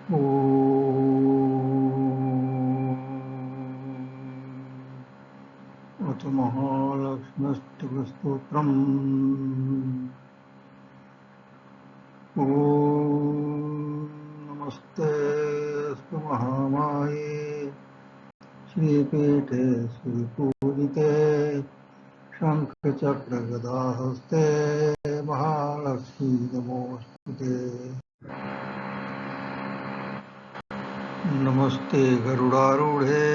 अथ महालक्ष्म्यष्टकस्तोत्रम्। ॐ नमस्तेऽस्तु महामाये श्रीपीठे श्रीपूजिते शङ्खचक्रगदाहस्ते महालक्ष्मी नमोऽस्तुते। नमस्ते गरुडारूढे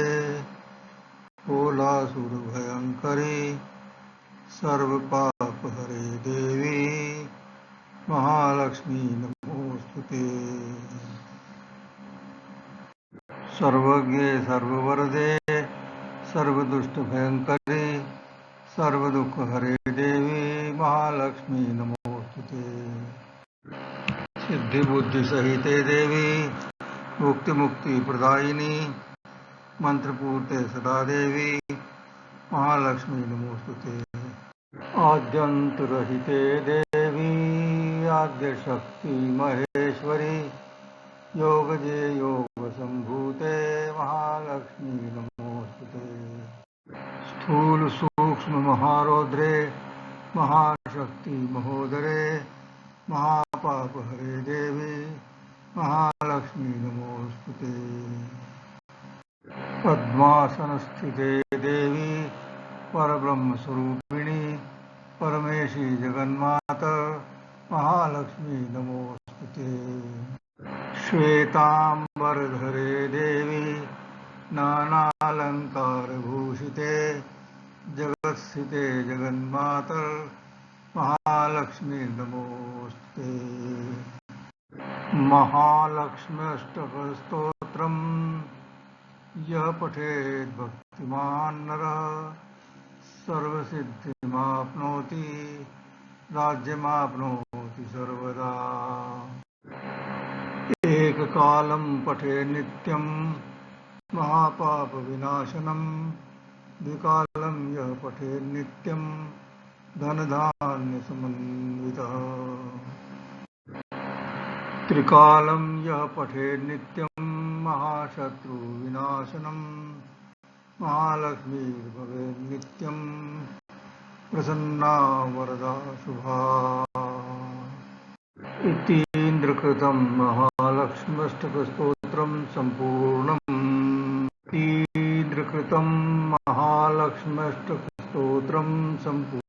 कोलासुरभयङ्करी सर्वपापहरे देवी महालक्ष्मी नमोस्तुते। सर्वज्ञे सर्ववरदे सर्वदुष्टभयङ्करी सर्वदुःखहरे देवी महालक्ष्मी नमोस्तुते। सिद्धिबुद्धिसहिते देवी मुक्तिमुक्तिप्रदायिनी मंत्रपूर्ते सदा देवी महालक्ष्मी नमोस्तुते। आद्यन्तरहिते देवी आद्यशक्ति महेश्वरी योगजे योगसम्भूते महालक्ष्मी नमोस्तुते। स्थूल सूक्ष्म महारौद्रे महाशक्ति महोदरे महापापहरे देवी महालक्ष्मी नमोस्तुते। पद्मासनस्थिते देवी परब्रह्मस्वरूपिणी परमेशी जगन्माता महालक्ष्मी नमोस्तुते। श्वेतांबरधरे देवी नानालंकारभूषिते जगत्स्थिते जगन्माता महालक्ष्मी नमोस्तुते। महालक्ष्म्यष्टकस्तोत्रम् यः पठेत् भक्तिमान् नरः सर्वसिद्धिमाप्नोति राज्यमाप्नोति सर्वदा। एककालं पठेत् नित्यं महापापविनाशनं द्विकालं यः पठेत् नित्यं धनधान्यसमन्वितः। त्रिकालं यः पठेत् नित्यं महाशत्रुविनाशनं महालक्ष्मी भवेत् नित्यं प्रसन्ना वरदा शुभा। इतीन्द्रकृतं महालक्ष्म्यष्टकस्तोत्रं सम्पूर्णम्। इतीन्द्रकृतं महालक्ष्म्यष्टकस्तोत्रं सम्पूर्णम्।